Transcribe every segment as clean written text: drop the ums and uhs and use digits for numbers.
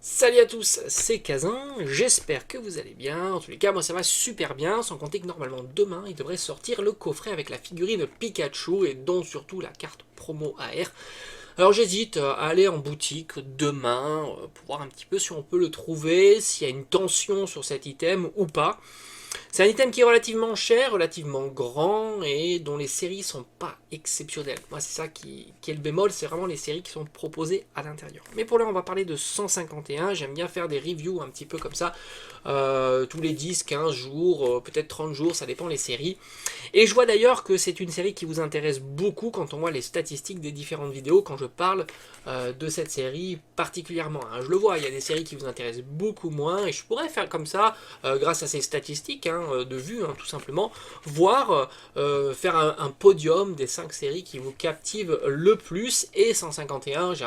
Salut à tous, c'est Kazin, j'espère que vous allez bien. En tous les cas, moi ça va super bien, sans compter que normalement demain il devrait sortir le coffret avec la figurine Pikachu et dont surtout la carte promo AR. Alors j'hésite à aller en boutique demain pour voir un petit peu si on peut le trouver, s'il y a une tension sur cet item ou pas. C'est un item qui est relativement cher, relativement grand et dont les séries sont pas exceptionnelles. Moi, c'est ça qui est le bémol, c'est vraiment les séries qui sont proposées à l'intérieur. Mais pour là, on va parler de 151. J'aime bien faire des reviews un petit peu comme ça, tous les 10, 15 jours, peut-être 30 jours, ça dépend les séries. Et je vois d'ailleurs que c'est une série qui vous intéresse beaucoup quand on voit les statistiques des différentes vidéos, quand je parle de cette série particulièrement. Hein. Je le vois, il y a des séries qui vous intéressent beaucoup moins, et je pourrais faire comme ça, grâce à ces statistiques de vues, tout simplement, voir faire un podium des 5 séries qui vous captivent le plus, et 151, j'ai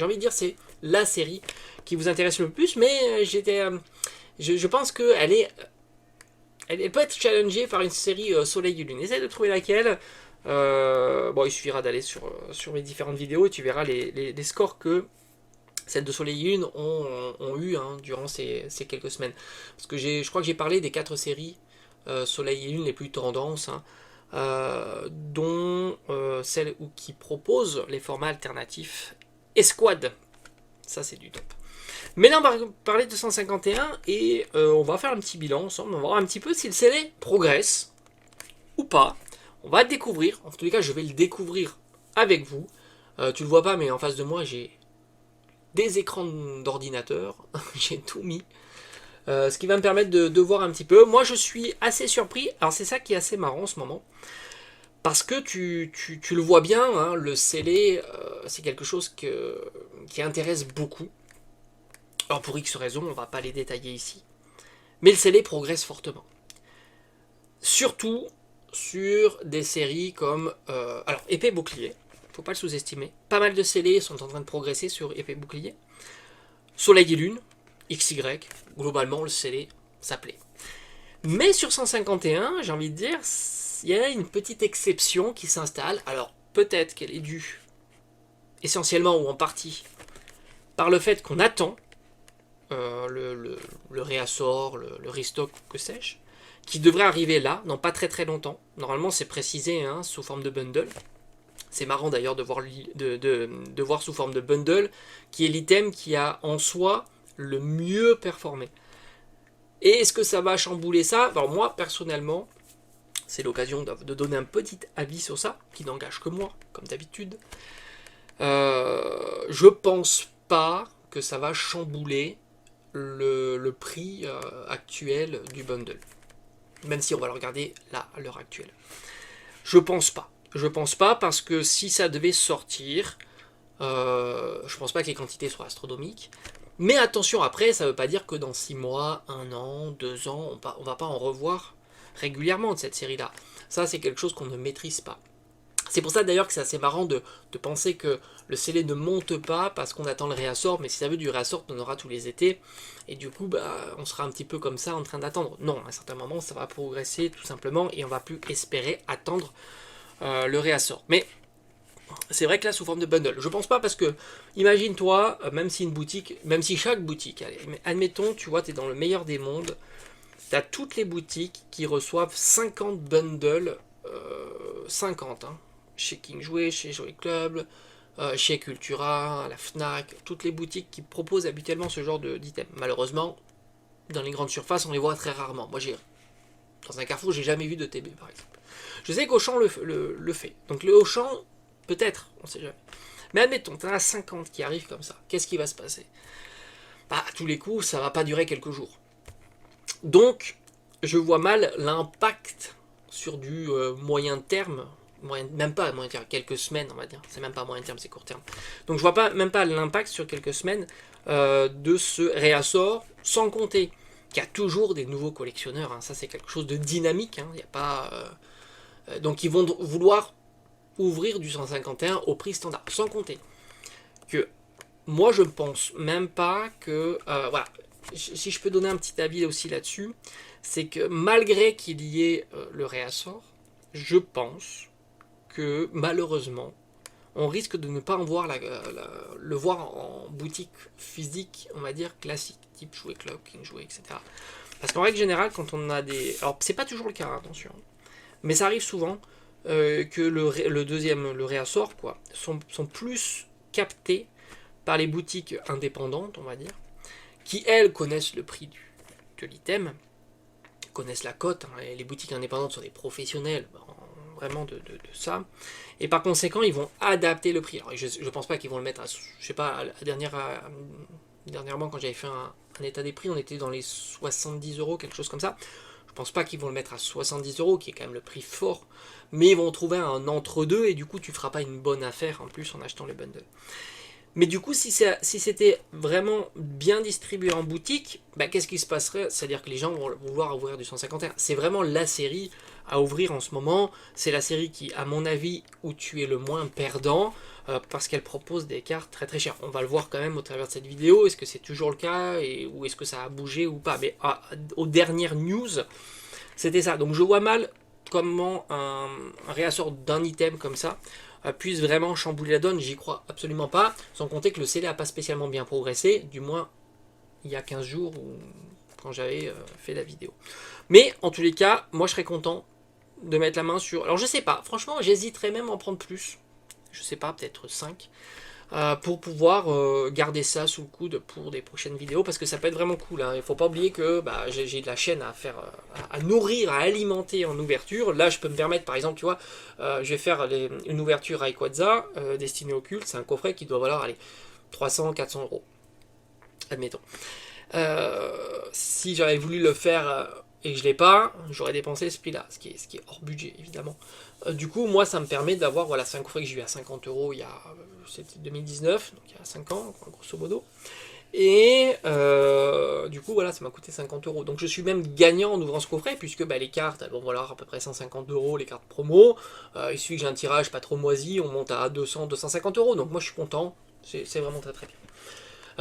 envie de dire, c'est la série qui vous intéresse le plus, mais je pense qu'elle est elle peut être challengée par une série Soleil et Lune. Essaye de trouver laquelle. Bon, il suffira d'aller sur mes différentes vidéos et tu verras les scores que celles de Soleil et Lune ont eu durant ces quelques semaines. Parce que je crois que j'ai parlé des 4 séries Soleil et Lune les plus tendances, dont celle qui propose les formats alternatifs Esquad. Ça, c'est du top. Mais là, on va parler de 151 et on va faire un petit bilan ensemble. On va voir un petit peu si le CD progresse ou pas. On va le découvrir. En tous les cas, je vais le découvrir avec vous. Tu le vois pas, mais en face de moi, j'ai des écrans d'ordinateur. J'ai tout mis. Ce qui va me permettre de voir un petit peu. Moi, je suis assez surpris. Alors, c'est ça qui est assez marrant en ce moment. Parce que tu le vois bien, le scellé, c'est quelque chose qui intéresse beaucoup. Alors pour X raisons, on ne va pas les détailler ici. Mais le scellé progresse fortement. Surtout sur des séries comme... alors, Épée Bouclier, faut pas le sous-estimer. Pas mal de scellés sont en train de progresser sur Épée Bouclier. Soleil et Lune, XY, globalement le scellé, ça plaît. Mais sur 151, j'ai envie de dire, il y a une petite exception qui s'installe. Alors peut-être qu'elle est due essentiellement ou en partie par le fait qu'on attend le réassort, le restock, que sais-je, qui devrait arriver là, dans pas très très longtemps. Normalement, c'est précisé sous forme de bundle. C'est marrant d'ailleurs de voir sous forme de bundle, qui est l'item qui a en soi le mieux performé. Et est-ce que ça va chambouler ça? Alors moi, personnellement, c'est l'occasion de donner un petit avis sur ça, qui n'engage que moi, comme d'habitude. Je pense pas que ça va chambouler le prix actuel du bundle. Même si on va le regarder là, à l'heure actuelle. Je pense pas. Je pense pas parce que si ça devait sortir, je pense pas que les quantités soient astronomiques. Mais attention, après, ça veut pas dire que dans 6 mois, 1 an, 2 ans, on va pas en revoir régulièrement de cette série-là. Ça, c'est quelque chose qu'on ne maîtrise pas. C'est pour ça d'ailleurs que c'est assez marrant de penser que le scellé ne monte pas parce qu'on attend le réassort, mais si ça veut du réassort, on aura tous les étés, et du coup, on sera un petit peu comme ça en train d'attendre. Non, à un certain moment, ça va progresser tout simplement, et on va plus espérer attendre le réassort. Mais c'est vrai que là, sous forme de bundle, je pense pas parce que, imagine-toi, même si une boutique, même si chaque boutique, allez, admettons, tu vois, tu es dans le meilleur des mondes, tu as toutes les boutiques qui reçoivent 50 bundles, 50, chez King Jouet, chez Joy Club, chez Cultura, la Fnac, toutes les boutiques qui proposent habituellement ce genre d'items. Malheureusement, dans les grandes surfaces, on les voit très rarement. Moi, dans un Carrefour, j'ai jamais vu de TB, par exemple. Je sais qu'Auchan le fait. Donc le Auchan, peut-être, on sait jamais. Mais admettons, tu en as 50 qui arrivent comme ça. Qu'est-ce qui va se passer? À tous les coups, ça va pas durer quelques jours. Donc, je vois mal l'impact sur du moyen terme, même pas moyen terme, quelques semaines, on va dire. C'est même pas moyen terme, c'est court terme. Donc, je vois même pas l'impact sur quelques semaines de ce réassort, sans compter qu'il y a toujours des nouveaux collectionneurs. Ça, c'est quelque chose de dynamique. Il y a pas, donc, ils vont vouloir ouvrir du 151 au prix standard, sans compter que moi, je ne pense même pas que... voilà, si je peux donner un petit avis aussi là-dessus, c'est que malgré qu'il y ait le réassort, je pense que malheureusement, on risque de ne pas en voir le voir en boutique physique, on va dire classique, type jouet Clock, King Jouet, etc. Parce qu'en règle générale, quand on a des... Alors, c'est pas toujours le cas, attention. Mais ça arrive souvent que le réassort, quoi, sont plus captés par les boutiques indépendantes, on va dire, qui, elles, connaissent le prix de l'item, connaissent la cote. Hein, les boutiques indépendantes sont des professionnels, vraiment de ça. Et par conséquent, ils vont adapter le prix. Alors, je ne pense pas qu'ils vont le mettre à... Je sais pas, dernièrement, quand j'avais fait un état des prix, on était dans les 70 euros, quelque chose comme ça. Je pense pas qu'ils vont le mettre à 70 euros, qui est quand même le prix fort, mais ils vont trouver un entre-deux, et du coup, tu feras pas une bonne affaire en plus en achetant le bundle. Mais du coup, si c'était vraiment bien distribué en boutique, bah, qu'est-ce qui se passerait? C'est-à-dire que les gens vont vouloir ouvrir du 151. C'est vraiment la série à ouvrir en ce moment. C'est la série qui, à mon avis, où tu es le moins perdant, parce qu'elle propose des cartes très très chères. On va le voir quand même au travers de cette vidéo. Est-ce que c'est toujours le cas, ou est-ce que ça a bougé ou pas? Mais aux dernières news, c'était ça. Donc je vois mal comment un réassort d'un item comme ça puisse vraiment chambouler la donne. J'y crois absolument pas. Sans compter que le CL n'a pas spécialement bien progressé, du moins il y a 15 jours quand j'avais fait la vidéo. Mais en tous les cas, moi je serais content de mettre la main sur... Alors je sais pas, franchement j'hésiterais même à en prendre plus. Je sais pas, peut-être 5. Pour pouvoir garder ça sous le coude pour des prochaines vidéos, parce que ça peut être vraiment cool. Hein. Il ne faut pas oublier que j'ai de la chaîne à faire, à nourrir, à alimenter en ouverture. Là, je peux me permettre, par exemple, tu vois, je vais faire une ouverture Rayquaza destinée au culte. C'est un coffret qui doit valoir 300-400 euros, admettons. Si j'avais voulu le faire et que je l'ai pas, j'aurais dépensé ce prix-là, ce qui est hors budget, évidemment. Du coup, moi, ça me permet d'avoir, voilà, c'est un coffret que j'ai eu à 50 euros il y a, c'était 2019, donc il y a 5 ans, grosso modo. Et du coup, voilà, ça m'a coûté 50 euros. Donc je suis même gagnant en ouvrant ce coffret, puisque les cartes, elles vont valoir à peu près 150 euros, les cartes promo. Il suffit que j'ai un tirage pas trop moisi, on monte à 200-250 euros. Donc moi, je suis content, c'est vraiment très très bien.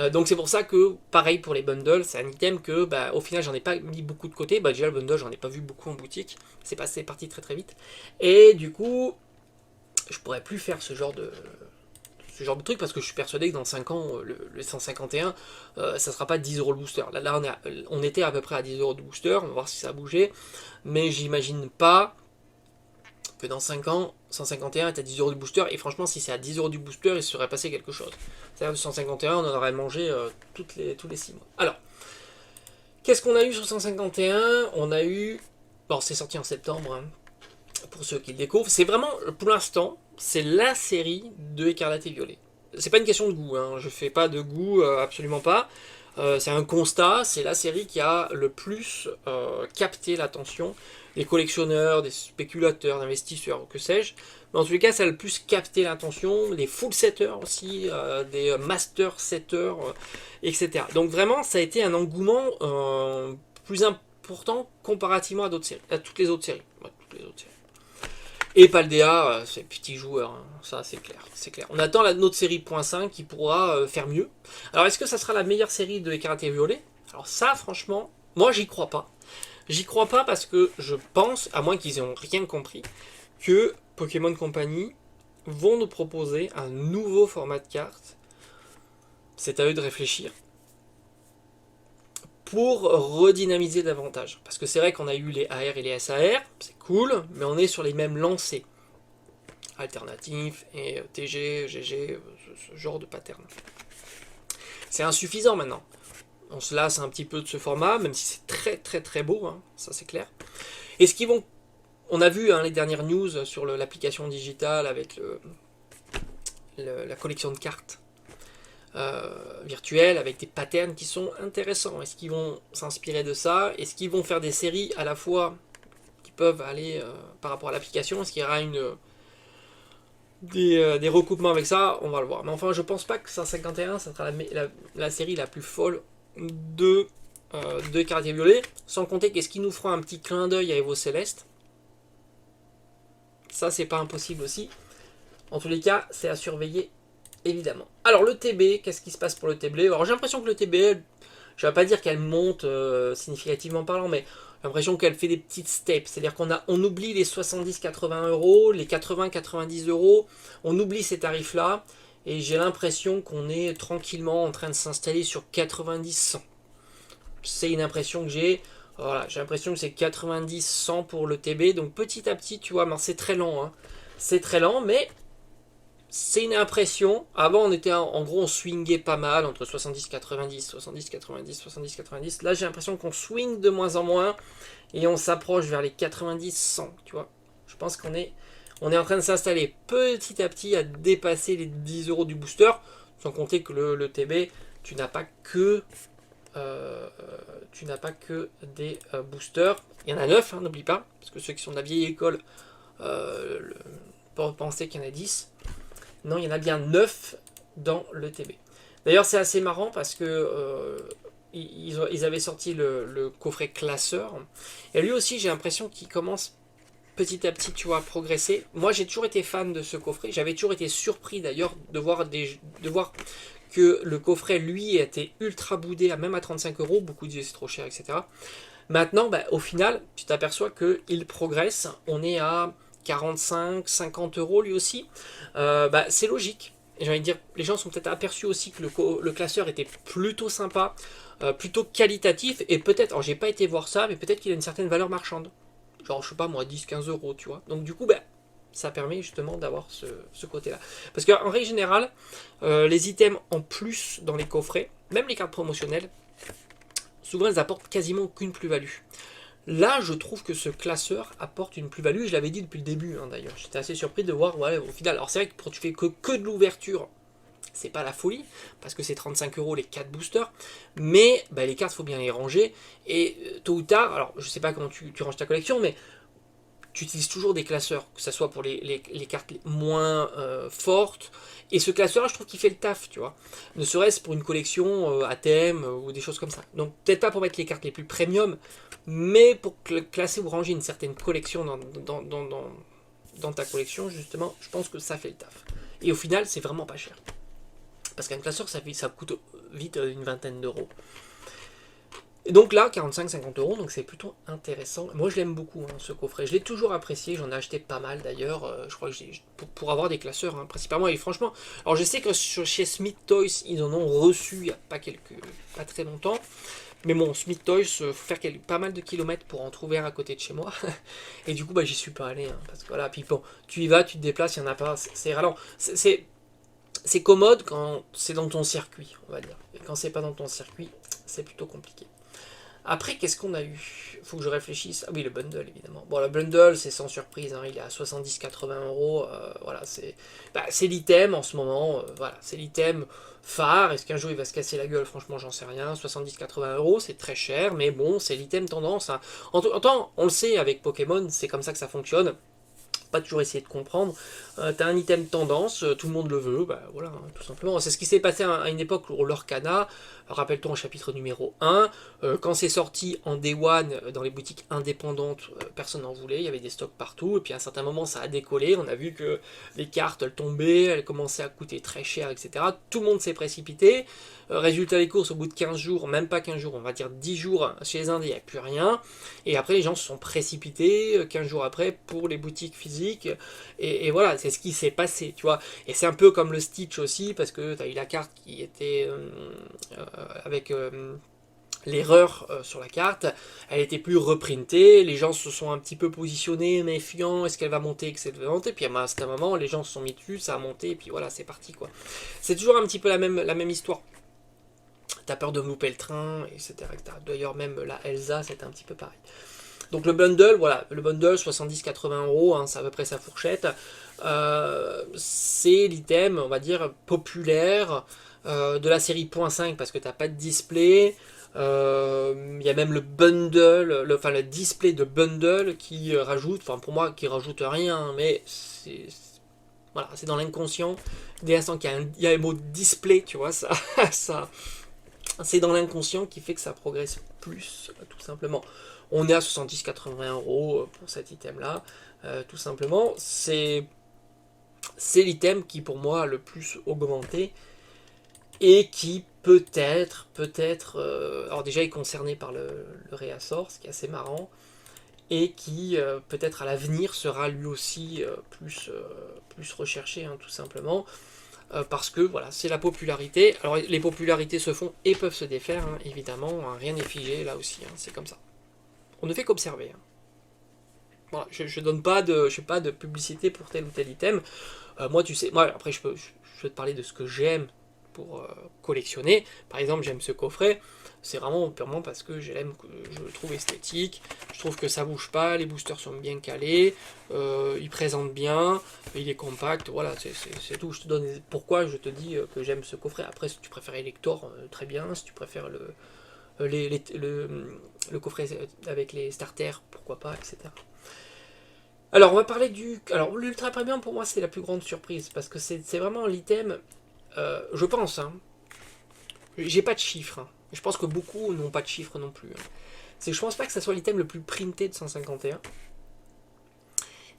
Donc c'est pour ça que, pareil pour les bundles, c'est un item que, au final, j'en ai pas mis beaucoup de côté. Déjà, le bundle, j'en ai pas vu beaucoup en boutique. C'est parti très très vite. Et du coup, je pourrais plus faire ce genre de truc, parce que je suis persuadé que dans 5 ans, le 151, ça sera pas 10 euros le booster. Là on était à peu près à 10 euros de booster, on va voir si ça a bougé. Mais j'imagine pas que dans 5 ans, 151 est à 10 euros du booster, et franchement, si c'est à 10 euros du booster, il se serait passé quelque chose. C'est-à-dire que 151, on en aurait mangé tous les 6 mois. Alors, qu'est-ce qu'on a eu sur 151? On a eu... Bon, c'est sorti en septembre, hein, pour ceux qui le découvrent. C'est vraiment, pour l'instant, c'est la série de Écarlate et Violet. C'est pas une question de goût, hein, je fais pas de goût, absolument pas. C'est un constat, c'est la série qui a le plus capté l'attention des collectionneurs, des spéculateurs, d'investisseurs, que sais-je. Mais en tous les cas, ça a le plus capté l'attention des full setters aussi, des master setters, etc. Donc vraiment, ça a été un engouement plus important comparativement à toutes les autres séries. Et Paldea, c'est petit joueur, hein, ça c'est clair. On attend notre série .5 qui pourra faire mieux. Alors est-ce que ça sera la meilleure série de Écarlate et Violet? Alors ça, franchement, moi j'y crois pas. J'y crois pas parce que je pense, à moins qu'ils aient rien compris, que Pokémon Company vont nous proposer un nouveau format de carte. C'est à eux de réfléchir. Pour redynamiser davantage. Parce que c'est vrai qu'on a eu les AR et les SAR, c'est cool, mais on est sur les mêmes lancers. Alternatifs et TG, GG, ce genre de pattern. C'est insuffisant maintenant. On se lasse un petit peu de ce format, même si c'est très très très beau, hein, ça c'est clair. Et ce qu'ils vont... On a vu les dernières news sur l'application digitale avec la collection de cartes virtuelles, avec des patterns qui sont intéressants. Est-ce qu'ils vont s'inspirer de ça? Est-ce qu'ils vont faire des séries à la fois qui peuvent aller par rapport à l'application? Est-ce qu'il y aura des recoupements avec ça? On va le voir. Mais enfin, je pense pas que 151, ça sera la série la plus folle de Écarlate et Violet, sans compter qu'est-ce qui nous fera un petit clin d'œil à Evo Céleste. Ça, c'est pas impossible aussi. En tous les cas, c'est à surveiller, évidemment. Alors, le TB, qu'est-ce qui se passe pour le TB? Alors, j'ai l'impression que le TB, Je ne vais pas dire qu'elle monte significativement parlant, mais j'ai l'impression qu'elle fait des petites steps. C'est-à-dire on oublie les 70-80 euros, les 80-90 euros, on oublie ces tarifs-là, et j'ai l'impression qu'on est tranquillement en train de s'installer sur 90-100. C'est une impression que j'ai. Voilà, j'ai l'impression que c'est 90-100 pour le TB, donc petit à petit, tu vois, c'est très lent, hein. C'est très lent, mais c'est une impression. Avant, on était en gros, on swingait pas mal entre 70-90, 70-90, 70-90. Là, j'ai l'impression qu'on swing de moins en moins et on s'approche vers les 90-100, tu vois. Je pense on est en train de s'installer petit à petit à dépasser les 10 euros du booster, sans compter que le TB, tu n'as pas que des boosters. Il y en a 9, hein, n'oublie pas, parce que ceux qui sont de la vieille école pensaient qu'il y en a 10. Non, il y en a bien 9 dans le TB. D'ailleurs, c'est assez marrant parce que ils avaient sorti le coffret classeur. Et lui aussi, j'ai l'impression qu'il commence petit à petit, tu vois, à progresser. Moi, j'ai toujours été fan de ce coffret. J'avais toujours été surpris d'ailleurs de voir que le coffret, lui, était ultra boudé, même à 35 euros. Beaucoup disaient c'est trop cher, etc. Maintenant, au final, tu t'aperçois qu'il progresse. On est à 45, 50 euros lui aussi. C'est logique. J'ai envie de dire, les gens sont peut-être aperçus aussi que le classeur était plutôt sympa, plutôt qualitatif, et peut-être, alors j'ai pas été voir ça, mais peut-être qu'il a une certaine valeur marchande. Genre, je sais pas moi, 10-15 euros, tu vois. Donc du coup, ça permet justement d'avoir ce côté-là. Parce qu'en règle générale, les items en plus dans les coffrets, même les cartes promotionnelles, souvent elles apportent quasiment aucune plus-value. Là, je trouve que ce classeur apporte une plus-value, je l'avais dit depuis le début, hein, d'ailleurs. J'étais assez surpris de voir, ouais, au final, alors c'est vrai que tu fais que de l'ouverture, c'est pas la folie, parce que c'est 35 euros les 4 boosters, mais les cartes, il faut bien les ranger, et tôt ou tard, alors je sais pas comment tu ranges ta collection, mais tu utilises toujours des classeurs, que ce soit pour les cartes moins fortes. Et ce classeur, je trouve qu'il fait le taf, tu vois. Ne serait-ce pour une collection à thème ou des choses comme ça. Donc peut-être pas pour mettre les cartes les plus premium, mais pour classer ou ranger une certaine collection dans ta collection, justement, je pense que ça fait le taf. Et au final, c'est vraiment pas cher. Parce qu'un classeur, ça coûte vite une vingtaine d'euros. Et donc là, 45-50 euros, donc c'est plutôt intéressant. Moi, je l'aime beaucoup, hein, ce coffret. Je l'ai toujours apprécié, j'en ai acheté pas mal d'ailleurs. Je crois que pour avoir des classeurs, hein, principalement. Et franchement, alors je sais que chez Smith Toys, ils en ont reçu il n'y a pas très longtemps. Mais bon, Smith Toys, faut faire pas mal de kilomètres pour en trouver un à côté de chez moi. Et du coup, j'y suis pas allé. Hein, parce que voilà, puis bon, tu y vas, tu te déplaces, il n'y en a pas. C'est ralent. C'est commode quand c'est dans ton circuit, on va dire. Et quand c'est pas dans ton circuit, c'est plutôt compliqué. Après, qu'est-ce qu'on a eu? Faut que je réfléchisse. Ah oui, le bundle, évidemment. Bon, le bundle, c'est sans surprise, hein, il est à 70-80 euros. Voilà, c'est l'item en ce moment. Voilà, c'est l'item phare. Est-ce qu'un jour il va se casser la gueule? Franchement, j'en sais rien. 70-80 euros, c'est très cher, mais bon, c'est l'item tendance. Hein. En temps, on le sait, avec Pokémon, c'est comme ça que ça fonctionne. Pas toujours essayer de comprendre. T'as un item tendance, tout le monde le veut, voilà, hein, tout simplement. C'est ce qui s'est passé à une époque pour l'Orcana. Rappelle-toi au chapitre numéro 1, quand c'est sorti en Day One dans les boutiques indépendantes, personne n'en voulait, il y avait des stocks partout, et puis à un certain moment ça a décollé, on a vu que les cartes elles tombaient, elles commençaient à coûter très cher, etc. Tout le monde s'est précipité. Résultat des courses, au bout de 15 jours, même pas 15 jours, on va dire 10 jours, chez les Indes, il n'y a plus rien. Et après, les gens se sont précipités 15 jours après pour les boutiques physiques. Et voilà, c'est ce qui s'est passé, tu vois. Et c'est un peu comme le Stitch aussi, parce que tu as eu la carte qui était avec l'erreur sur la carte, elle était plus reprintée, les gens se sont un petit peu positionnés, méfiants, est-ce qu'elle va monter, etc. Puis à un certain moment, les gens se sont mis dessus, ça a monté, et puis voilà, c'est parti, quoi. C'est toujours un petit peu la même histoire. T'as peur de louper le train, etc. D'ailleurs, même la Elsa, c'était un petit peu pareil. Donc le bundle, voilà, le bundle 70-80 euros, hein, c'est à peu près sa fourchette. C'est l'item, on va dire, populaire de la série .5 parce que t'as pas de display. Il y a même le bundle, le display de bundle qui rajoute, enfin pour moi qui rajoute rien, mais voilà, c'est dans l'inconscient. Dès l'instant qu'il y a un mot display, tu vois, ça c'est dans l'inconscient qui fait que ça progresse plus, tout simplement. On est à 70-80 euros pour cet item-là, tout simplement. C'est l'item qui, pour moi, a le plus augmenté. et qui peut-être, alors déjà est concerné par le réassort, ce qui est assez marrant, et qui peut-être à l'avenir sera lui aussi plus recherché, hein, tout simplement, parce que voilà, c'est la popularité. Alors les popularités se font et peuvent se défaire, hein, évidemment, hein, rien n'est figé là aussi, hein, c'est comme ça. On ne fait qu'observer. Hein. Voilà, je fais pas de publicité pour tel ou tel item. Moi, tu sais, moi après je peux te parler de ce que j'aime pour collectionner. Par exemple, j'aime ce coffret. C'est vraiment purement parce que je le trouve esthétique. Je trouve que ça bouge pas, les boosters sont bien calés, il présente bien, il est compact. Voilà, c'est tout. Je te donne pourquoi je te dis que j'aime ce coffret. Après, si tu préfères Elector, très bien. Si tu préfères le coffret avec les starters, pourquoi pas, etc. Alors, on va parler du. Alors, l'Ultra Premium, pour moi, c'est la plus grande surprise. Parce que c'est vraiment l'item. Je pense, hein. J'ai pas de chiffres. Hein. Je pense que beaucoup n'ont pas de chiffres non plus. Hein. Je pense pas que ça soit l'item le plus printé de 151.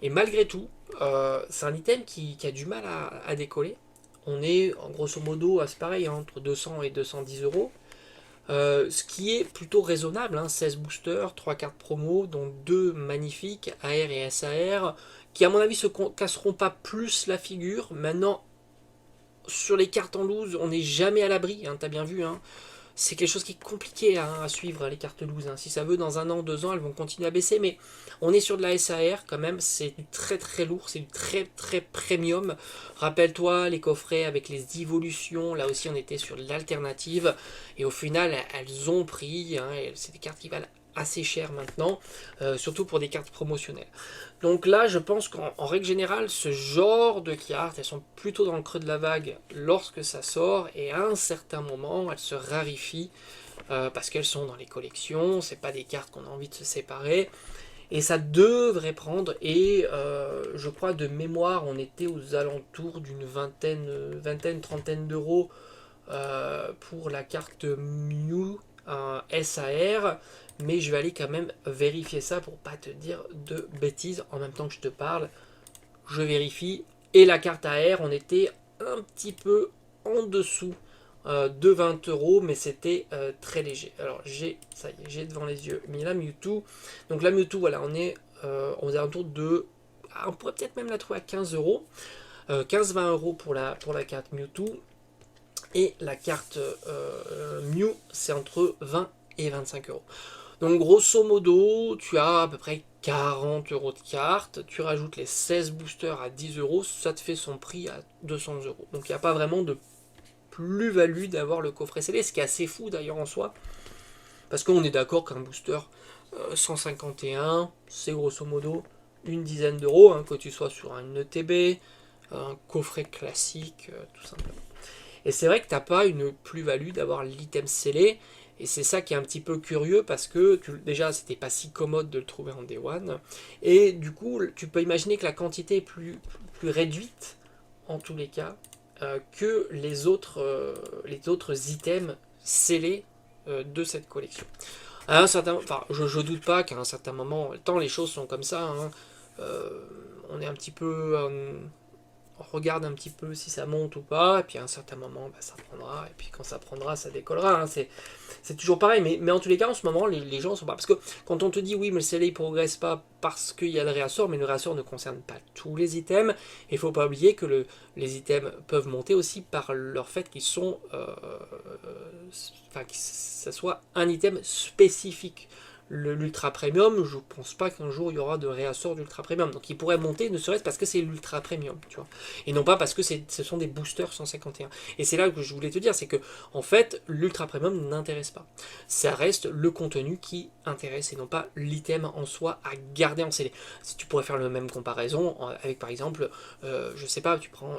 Et malgré tout, c'est un item qui a du mal à décoller. On est, en grosso modo, c'est pareil, hein, entre 200 et 210 euros. Ce qui est plutôt raisonnable, hein, 16 boosters, 3 cartes promo, dont 2 magnifiques, AR et SAR, qui à mon avis se casseront pas plus la figure. Maintenant, sur les cartes en loose, on n'est jamais à l'abri, hein, t'as bien vu, hein. C'est quelque chose qui est compliqué, hein, à suivre, les cartes loose. Hein. Si ça veut, dans 1 an, 2 ans, elles vont continuer à baisser, mais on est sur de la SAR quand même, c'est du très très lourd, c'est du très très premium. Rappelle-toi les coffrets avec les évolutions, là aussi on était sur de l'alternative, et au final elles ont pris, hein, c'est des cartes qui valent assez cher maintenant, surtout pour des cartes promotionnelles. Donc là, je pense qu'en règle générale, ce genre de cartes, elles sont plutôt dans le creux de la vague lorsque ça sort, et à un certain moment, elles se raréfient parce qu'elles sont dans les collections, c'est pas des cartes qu'on a envie de se séparer, et ça devrait prendre, et je crois de mémoire, on était aux alentours d'une vingtaine, trentaine d'euros pour la carte Mew SAR, mais je vais aller quand même vérifier ça pour pas te dire de bêtises en même temps que je te parle. Je vérifie, et la carte AR, on était un petit peu en dessous de 20 euros, mais c'était très léger. Alors ça y est, j'ai devant les yeux mis la Mewtwo. Donc la Mewtwo, voilà, on est aux alentours de, on pourrait peut-être même la trouver à 15 euros, 15-20 euros pour la carte Mewtwo. Et la carte Mew, c'est entre 20 et 25 euros. Donc grosso modo, tu as à peu près 40 euros de carte, tu rajoutes les 16 boosters à 10 euros, ça te fait son prix à 200 euros. Donc il n'y a pas vraiment de plus-value d'avoir le coffret scellé, ce qui est assez fou d'ailleurs en soi, parce qu'on est d'accord qu'un booster 151, c'est grosso modo une dizaine d'euros, hein, que tu sois sur un ETB, un coffret classique, tout simplement. Et c'est vrai que tu n'as pas une plus-value d'avoir l'item scellé, et c'est ça qui est un petit peu curieux, parce que déjà c'était pas si commode de le trouver en Day One, et du coup tu peux imaginer que la quantité est plus réduite en tous les cas que les autres items scellés de cette collection. À un certain, enfin, je doute pas qu'à un certain moment, tant les choses sont comme ça, hein, on est un petit peu on regarde un petit peu si ça monte ou pas, et puis à un certain moment, bah, ça prendra, et puis quand ça prendra, ça décollera. Hein. C'est toujours pareil, mais en tous les cas, en ce moment, les gens sont pas. Parce que quand on te dit oui, mais le CLA ne progresse pas parce qu'il y a le réassort, mais le réassort ne concerne pas tous les items, et il ne faut pas oublier que les items peuvent monter aussi par leur fait qu'ils sont. Enfin, que ça soit un item spécifique. L'ultra premium, je pense pas qu'un jour il y aura de réassort d'ultra premium. Donc il pourrait monter ne serait-ce parce que c'est l'ultra premium, tu vois. Et non pas parce que ce sont des boosters 151. Et c'est là que je voulais te dire, c'est que en fait l'ultra premium n'intéresse pas. Ça reste le contenu qui intéresse et non pas l'item en soi à garder en CD. Si tu pourrais faire la même comparaison avec par exemple, je sais pas, tu prends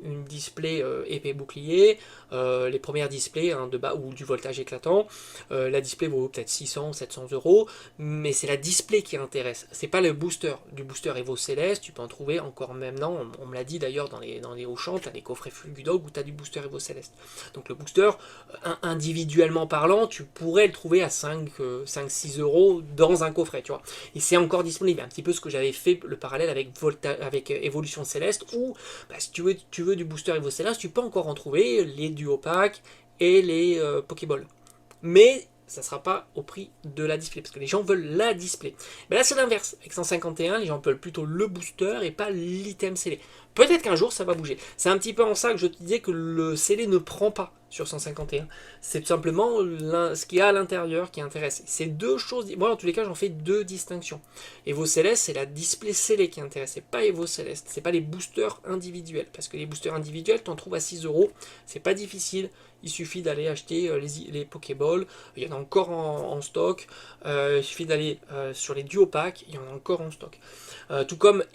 une display épée bouclier, les premières displays, hein, de bas ou du voltage éclatant, la display vaut peut-être 600, 700 euros. €, mais c'est la display qui intéresse. C'est pas le booster. Du booster Evo Céleste, tu peux en trouver encore maintenant, on me l'a dit d'ailleurs dans les Auchan, tu as des coffrets Flugudog où tu as du booster Evo Céleste. Donc le booster, individuellement parlant, tu pourrais le trouver à 5-6 € dans un coffret, tu vois. Et c'est encore disponible, un petit peu ce que j'avais fait le parallèle avec Evolution Céleste, où bah, si tu veux du booster Evo Céleste, tu peux encore en trouver les Duo Pack et les Pokéball. Mais ça ne sera pas au prix de la display, parce que les gens veulent la display. Mais là c'est l'inverse, avec 151, les gens veulent plutôt le booster et pas l'item scellé. Peut-être qu'un jour ça va bouger. C'est un petit peu en ça que je te disais que le scellé ne prend pas sur 151. C'est tout simplement ce qu'il y a à l'intérieur qui intéresse. C'est deux choses, moi en tous les cas j'en fais deux distinctions. Evo Céleste, c'est la display scellée qui intéresse, c'est pas Evo Céleste, c'est pas les boosters individuels, parce que les boosters individuels, tu en trouves à 6 €, c'est pas difficile. Il suffit d'aller acheter les Pokéballs, il y en a encore en stock. Il suffit d'aller sur les Duo Pack, il y en a encore en stock. Tout comme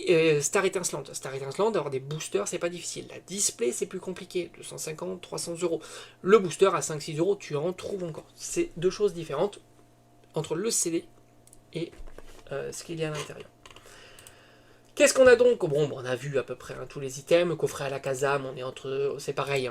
Star Étincelante. Star Étincelante, d'avoir des boosters, c'est pas difficile. La display, c'est plus compliqué, 250, 300 €. Le booster à 5-6 €, tu en trouves encore. C'est deux choses différentes entre le CD et ce qu'il y a à l'intérieur. Qu'est-ce qu'on a donc? Bon, on a vu à peu près tous les items. Coffret à la Kazam, on est entre. C'est pareil.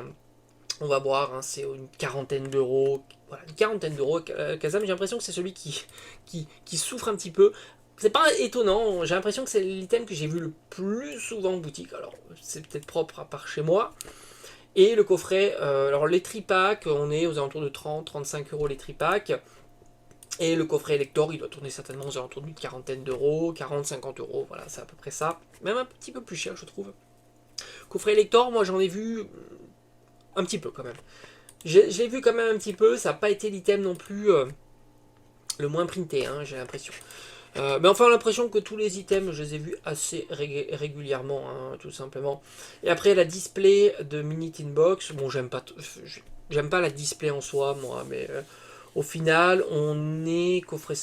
On va voir, c'est une quarantaine d'euros. Voilà, une quarantaine d'euros. Kazam, j'ai l'impression que c'est celui qui souffre un petit peu. C'est pas étonnant, j'ai l'impression que c'est l'item que j'ai vu le plus souvent en boutique. Alors, c'est peut-être propre à part chez moi. Et le coffret, alors les tripacks, on est aux alentours de 30-35 € les tripacks. Et le coffret Elector, il doit tourner certainement aux alentours d'une quarantaine d'euros, 40-50 €. Voilà, c'est à peu près ça. Même un petit peu plus cher, je trouve. Coffret Elector, moi j'en ai vu un petit peu quand même. J'ai vu quand même un petit peu, ça n'a pas été l'item non plus le moins printé, hein, j'ai l'impression. Mais enfin, l'impression que tous les items, je les ai vus assez régulièrement, hein, tout simplement. Et après, la display de Mini Tin Box, bon, j'aime pas la display en soi, moi, mais au final, on est coffret.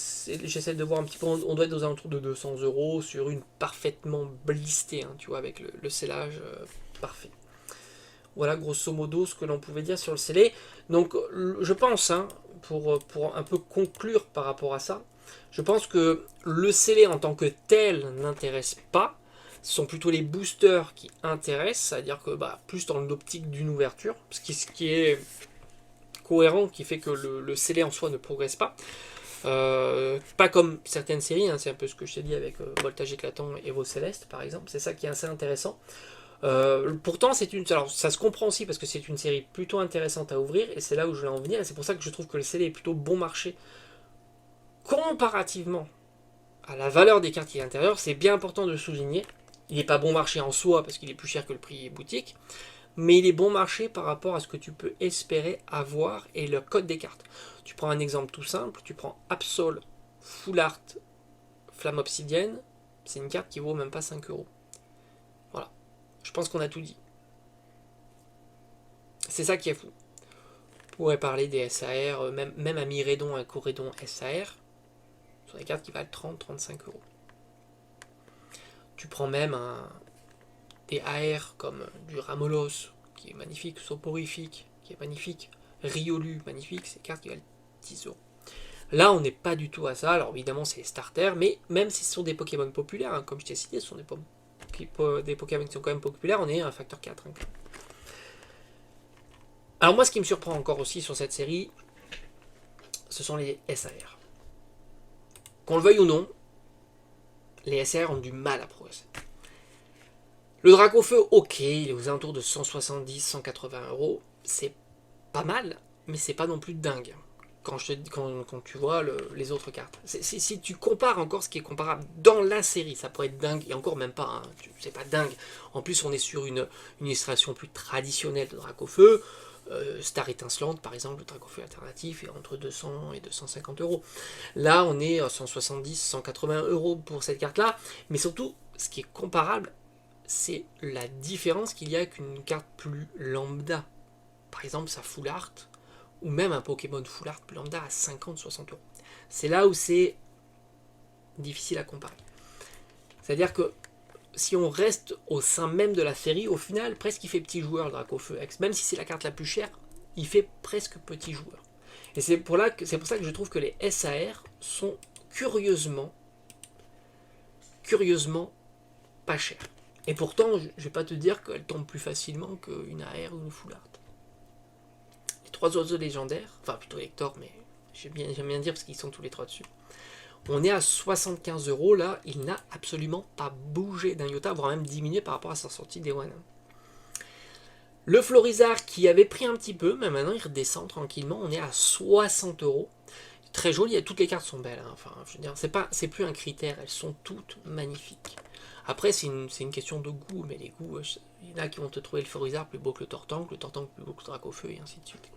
J'essaie de voir un petit peu, on doit être aux alentours de 200 € sur une parfaitement blistée, hein, tu vois, avec le scellage parfait. Voilà grosso modo ce que l'on pouvait dire sur le scellé. Donc je pense, hein, pour un peu conclure par rapport à ça, je pense que le scellé en tant que tel n'intéresse pas. Ce sont plutôt les boosters qui intéressent, c'est-à-dire que plus dans l'optique d'une ouverture, ce qui est cohérent, qui fait que le scellé en soi ne progresse pas. Pas comme certaines séries, hein, c'est un peu ce que je t'ai dit avec Voltage Éclatant et Evo Céleste par exemple, c'est ça qui est assez intéressant. Pourtant, alors, ça se comprend aussi parce que c'est une série plutôt intéressante à ouvrir et c'est là où je voulais en venir. Et c'est pour ça que je trouve que le CD est plutôt bon marché comparativement à la valeur des cartes qui est à l'intérieur. C'est bien important de le souligner. Il n'est pas bon marché en soi parce qu'il est plus cher que le prix boutique, mais il est bon marché par rapport à ce que tu peux espérer avoir et le code des cartes. Tu prends un exemple tout simple, tu prends Absol, Full Art, Flamme Obsidienne, c'est une carte qui vaut même pas 5 €. Voilà. Je pense qu'on a tout dit. C'est ça qui est fou. On pourrait parler des SAR, même à Miredon, un Corédon SAR, sur des cartes qui valent 30-35 €. Tu prends même des AR comme du Ramolos, qui est magnifique, Soporifique, qui est magnifique, Riolu, magnifique, c'est des cartes qui valent 10 €. Là, on n'est pas du tout à ça. Alors évidemment, c'est les starters, mais même si ce sont des Pokémon populaires, hein, comme je t'ai cité, ce sont des Pokémon qui sont quand même populaires, on est à un facteur 4. Hein. Alors moi, ce qui me surprend encore aussi sur cette série, ce sont les SAR. Qu'on le veuille ou non, les SAR ont du mal à progresser. Le Dracofeu, ok, il est aux alentours de 170-180 €. C'est pas mal, mais c'est pas non plus dingue. Quand tu vois les autres cartes. Si tu compares encore ce qui est comparable dans la série, ça pourrait être dingue, et encore même pas, hein, c'est pas dingue. En plus, on est sur une illustration plus traditionnelle de Dracofeu. Star Étincelante, par exemple, le Dracofeu alternatif est entre 200 et 250 €. Là, on est à 170-180 € pour cette carte-là, mais surtout, ce qui est comparable, c'est la différence qu'il y a avec une carte plus lambda. Par exemple, sa Full Art, ou même un Pokémon Full Art plus lambda à 50-60 €. C'est là où c'est difficile à comparer. C'est-à-dire que si on reste au sein même de la série, au final, presque il fait petit joueur le Dracofeu X. Même si c'est la carte la plus chère, il fait presque petit joueur. Et c'est pour ça que je trouve que les SAR sont curieusement pas chères. Et pourtant, je vais pas te dire qu'elles tombent plus facilement qu'une AR ou une full art. Les trois oiseaux légendaires, enfin plutôt Hector, mais j'aime bien dire parce qu'ils sont tous les trois dessus. On est à 75 € là, il n'a absolument pas bougé d'un iota, voire même diminué par rapport à sa sortie Day One. Le Florizard qui avait pris un petit peu, mais maintenant il redescend tranquillement, on est à 60 €. Très joli, toutes les cartes sont belles, hein. Enfin, je veux dire, c'est plus un critère, elles sont toutes magnifiques. Après, c'est une question de goût, mais les goûts, il y en a qui vont te trouver le Florizard plus beau que le Tortank plus beau que le Dracofeu, et ainsi de suite.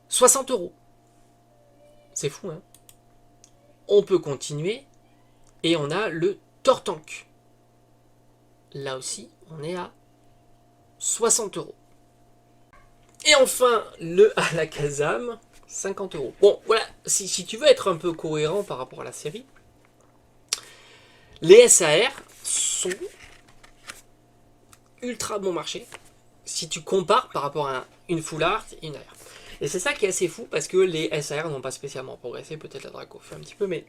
60 €. C'est fou, hein. On peut continuer, et on a le Tortank. Là aussi, on est à 60 €. Et enfin, le Alakazam, 50 €. Bon, voilà, si tu veux être un peu cohérent par rapport à la série, les SAR sont ultra bon marché si tu compares par rapport à une full art et une AR. Et c'est ça qui est assez fou parce que les SAR n'ont pas spécialement progressé, peut-être la Draco fait un petit peu, mais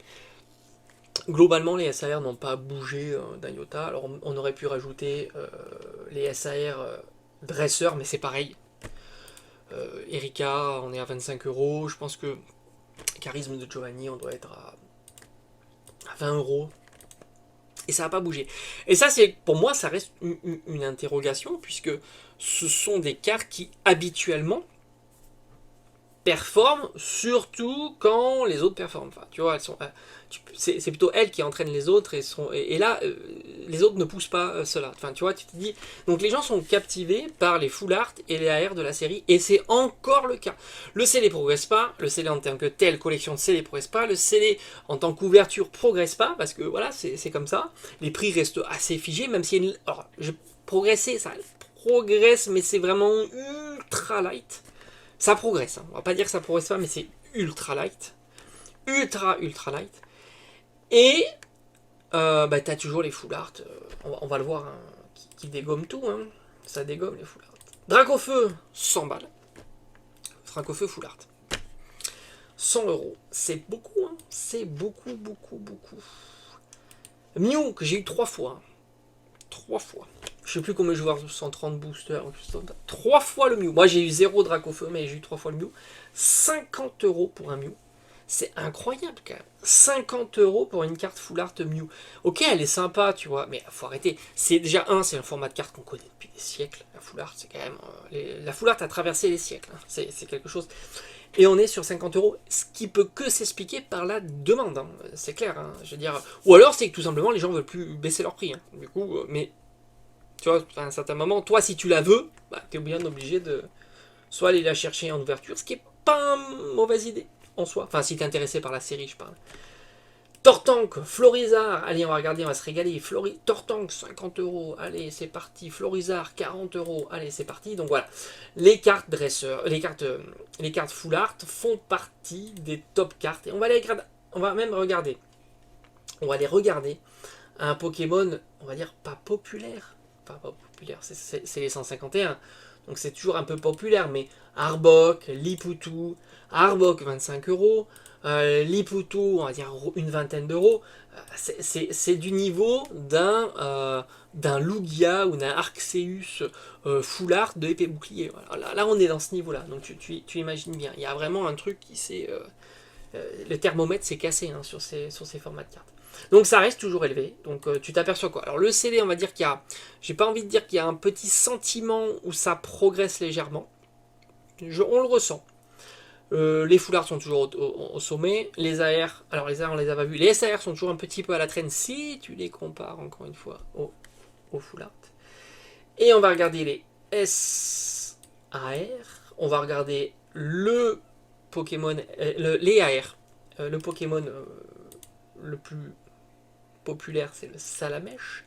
globalement les SAR n'ont pas bougé d'un iota. Alors on aurait pu rajouter les SAR dresseurs, mais c'est pareil. Erika, on est à 25 €. Je pense que Charisme de Giovanni, on doit être à 20 €. Et ça n'a pas bougé. Et ça, pour moi, ça reste une interrogation, puisque ce sont des cartes qui, habituellement, performent, surtout quand les autres performent. Enfin, tu vois, elles sont, c'est plutôt elles qui entraînent les autres, et là, les autres ne poussent pas cela. Enfin, tu vois, tu te dis... Donc les gens sont captivés par les full art et les AR de la série, et c'est encore le cas. Le CD progresse pas, le CD en tant que tel, collection de CD progresse pas, le CD en tant qu'ouverture progresse pas, parce que voilà, c'est comme ça. Les prix restent assez figés, même si... Alors, progresser, ça progresse, mais c'est vraiment ultra light. Ça progresse, hein. On va pas dire que ça progresse pas, mais c'est ultra light. Ultra light. Et t'as toujours les full art, on va le voir, hein, qui dégomme tout, hein. Ça dégomme les full art. Dracofeu, 100 balles. Dracofeu full art. 100 €. C'est beaucoup, hein. C'est beaucoup. Mew, que j'ai eu 3 fois. 3 fois. Je sais plus combien je joue 130 boosters. 3 fois le Mew. Moi j'ai eu 0 Dracofeu, mais j'ai eu 3 fois le Mew. 50 € pour un Mew. C'est incroyable quand même. 50 € pour une carte full art Mew. Ok, elle est sympa, tu vois, mais faut arrêter. C'est déjà c'est un format de carte qu'on connaît depuis des siècles. La full art, c'est quand même. La full art a traversé les siècles. Hein. C'est quelque chose. Et on est sur 50 €, ce qui peut que s'expliquer par la demande. Hein. C'est clair. Hein. Je veux dire. Ou alors c'est que tout simplement les gens veulent plus baisser leur prix. Hein. Du coup, mais tu vois, à un certain moment, toi, si tu la veux, t'es bien obligé de soit aller la chercher en ouverture, ce qui est pas une mauvaise idée en soi. Enfin, si t'es intéressé par la série, je parle. Tortank, Florizard, allez, on va regarder, on va se régaler. Tortank, 50 €, allez, c'est parti. Florizard, 40 €, allez, c'est parti. Donc voilà, les cartes dresseurs, les cartes full art font partie des top cartes. Et on va même regarder. On va aller regarder un Pokémon, on va dire, pas populaire. Enfin, pas populaire, c'est les 151. Donc c'est toujours un peu populaire, mais Arbok, Liputu, Arbok 25 €, Liputu, on va dire une vingtaine d'euros. C'est du niveau d'un Lugia ou d'un Arceus full art de épée bouclier. Voilà. Là, on est dans ce niveau-là. Donc tu imagines bien. Il y a vraiment un truc qui s'est... le thermomètre s'est cassé hein, sur ces formats de cartes. Donc ça reste toujours élevé. Donc tu t'aperçois quoi? Alors le CD, on va dire qu'il y a... J'ai pas envie de dire qu'il y a un petit sentiment où ça progresse légèrement. On le ressent. Les full art sont toujours au sommet. Les AR, alors les AR on les a pas vus. Les SAR sont toujours un petit peu à la traîne si tu les compares encore une fois au full art. Et on va regarder les SAR. On va regarder le Pokémon, les AR. Le Pokémon le plus populaire, c'est le Salamèche.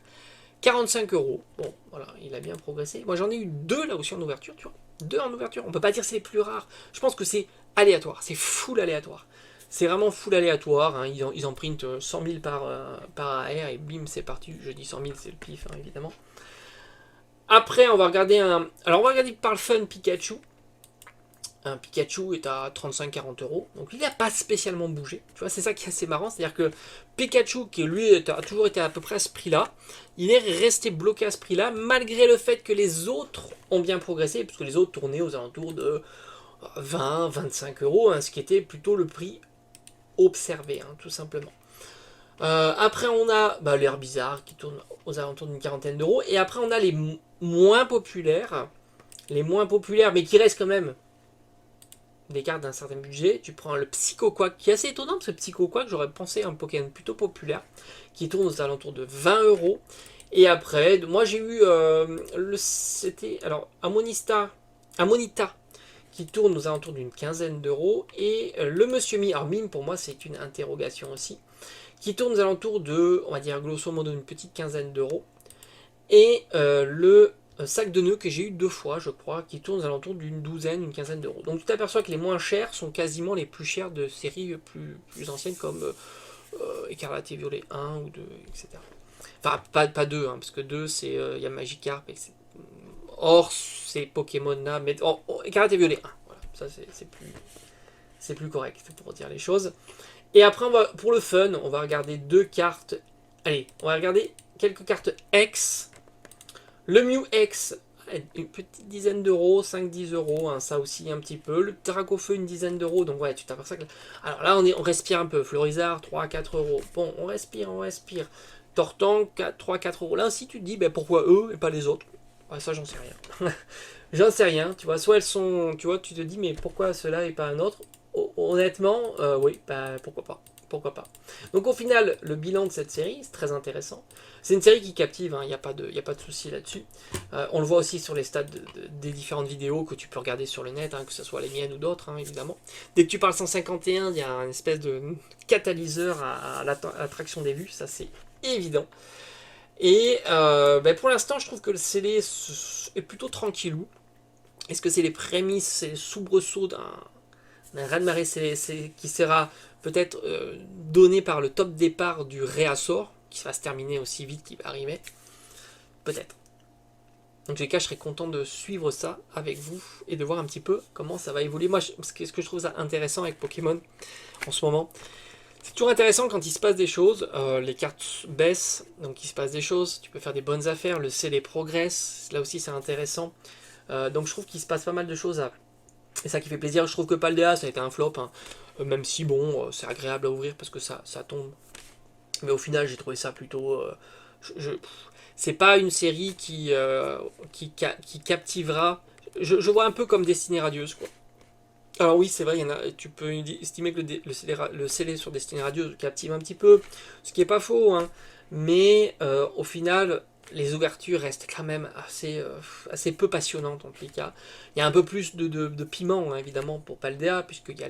45 €. Bon, voilà, il a bien progressé. Moi, j'en ai eu 2 là aussi en ouverture, tu vois. 2 en ouverture. On peut pas dire que c'est les plus rares. Je pense que c'est aléatoire. C'est full aléatoire. C'est vraiment full aléatoire. Hein. Ils en printent 100 000 par AR et bim, c'est parti. Je dis 100 000, c'est le pif, hein, évidemment. Après, on va regarder Alors, on va regarder par le fun Pikachu. Un Pikachu est à 35-40 euros. Donc il n'a pas spécialement bougé. Tu vois, c'est ça qui est assez marrant. C'est-à-dire que Pikachu, qui lui a toujours été à peu près à ce prix-là, il est resté bloqué à ce prix-là, malgré le fait que les autres ont bien progressé, puisque les autres tournaient aux alentours de 20-25 euros, hein, ce qui était plutôt le prix observé, hein, tout simplement. Après, on a l'air bizarre qui tourne aux alentours d'une quarantaine d'euros. Et après, on a les moins populaires. Les moins populaires, mais qui restent quand même des cartes d'un certain budget. Tu prends le Psycho Quack, qui est assez étonnant, parce que Psycho Quack, j'aurais pensé à un Pokémon plutôt populaire, qui tourne aux alentours de 20 euros. Et après, moi j'ai eu c'était alors Amonita, qui tourne aux alentours d'une quinzaine d'euros. Et le Monsieur Mime, alors Mime pour moi c'est une interrogation aussi, qui tourne aux alentours de, on va dire grosso modo, une petite quinzaine d'euros. Et le sac de nœuds que j'ai eu 2 fois, je crois, qui tourne aux alentours d'une douzaine, une quinzaine d'euros. Donc tu t'aperçois que les moins chers sont quasiment les plus chers de séries plus anciennes comme Écarlate et Violet 1 ou 2, etc. Enfin, pas 2, hein, parce que 2, c'est y a Magikarp, et or ces Pokémon-là, mais Écarlate et Violet 1, voilà, ça c'est plus correct pour dire les choses. Et après, pour le fun, on va regarder 2 cartes. Allez, on va regarder quelques cartes X. Le Mew X, une petite dizaine d'euros, 5-10 euros, hein, ça aussi un petit peu. Le Dracofeu, une dizaine d'euros, donc ouais, tu t'aperçois que... Alors là, on respire un peu. Florizard, 3-4 euros. Bon, on respire. Tortank, 3-4 euros. Là aussi, tu te dis, ben, pourquoi eux et pas les autres? Ouais, ça, j'en sais rien. J'en sais rien, tu vois. Soit elles sont... Tu vois, tu te dis, mais pourquoi cela et pas un autre? Honnêtement, oui, bah, pourquoi pas. Pourquoi pas. Donc au final, le bilan de cette série, c'est très intéressant. C'est une série qui captive, il n'y a pas de souci là-dessus. On le voit aussi sur les stats des différentes vidéos que tu peux regarder sur le net, hein, que ce soit les miennes ou d'autres, hein, évidemment. Dès que tu parles 151, il y a une espèce de catalyseur à l'attraction des vues, ça c'est évident. Et pour l'instant, je trouve que le scellé est plutôt tranquillou. Est-ce que c'est les prémices, c'est les soubresauts d'un raz-de-marée qui sera peut-être donné par le top départ du réassort, qui va se terminer aussi vite qu'il va arriver. Peut-être. Donc, en tout cas, je serais content de suivre ça avec vous et de voir un petit peu comment ça va évoluer. Moi, ce que je trouve ça intéressant avec Pokémon en ce moment, c'est toujours intéressant quand il se passe des choses. Les cartes baissent, donc il se passe des choses. Tu peux faire des bonnes affaires. Le CD progresse. Là aussi, c'est intéressant. Donc, je trouve qu'il se passe pas mal de choses à. Et ça qui fait plaisir. Je trouve que Paldea, ça a été un flop. Hein. Même si, bon, c'est agréable à ouvrir parce que ça tombe. Mais au final, j'ai trouvé ça plutôt. C'est pas une série qui captivera. Je vois un peu comme Destinée Radieuse, quoi. Alors oui, c'est vrai, il y en a, tu peux estimer que le scellé sur Destinée Radieuse captive un petit peu, ce qui est pas faux, hein. Mais au final, les ouvertures restent quand même assez peu passionnantes en tous les cas. Il y a un peu plus de piment, hein, évidemment, pour Paldea, puisqu'il y a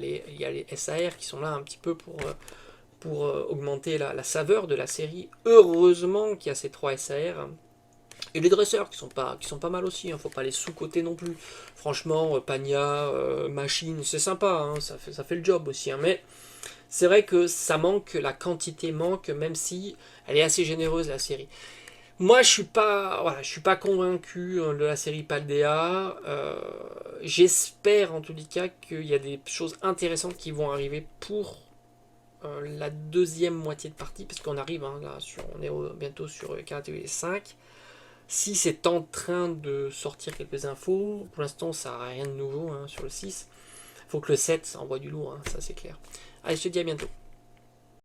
les SAR qui sont là un petit peu pour augmenter la saveur de la série. Heureusement qu'il y a ces 3 SAR. Et les dresseurs qui sont pas mal aussi, hein, faut pas les sous-coter non plus. Franchement, Pagna, Machine, c'est sympa, hein, ça fait le job aussi. Hein, mais c'est vrai que ça manque, la quantité manque, même si elle est assez généreuse la série. Moi, je suis pas convaincu de la série Paldea. J'espère en tous les cas qu'il y a des choses intéressantes qui vont arriver pour la deuxième moitié de partie, parce qu'on arrive, hein, là, on est bientôt sur KTV 5. Si c'est en train de sortir quelques infos, pour l'instant ça n'a rien de nouveau, hein, sur le 6. Faut que le 7 envoie du lourd, hein, ça c'est clair. Allez, je te dis à bientôt.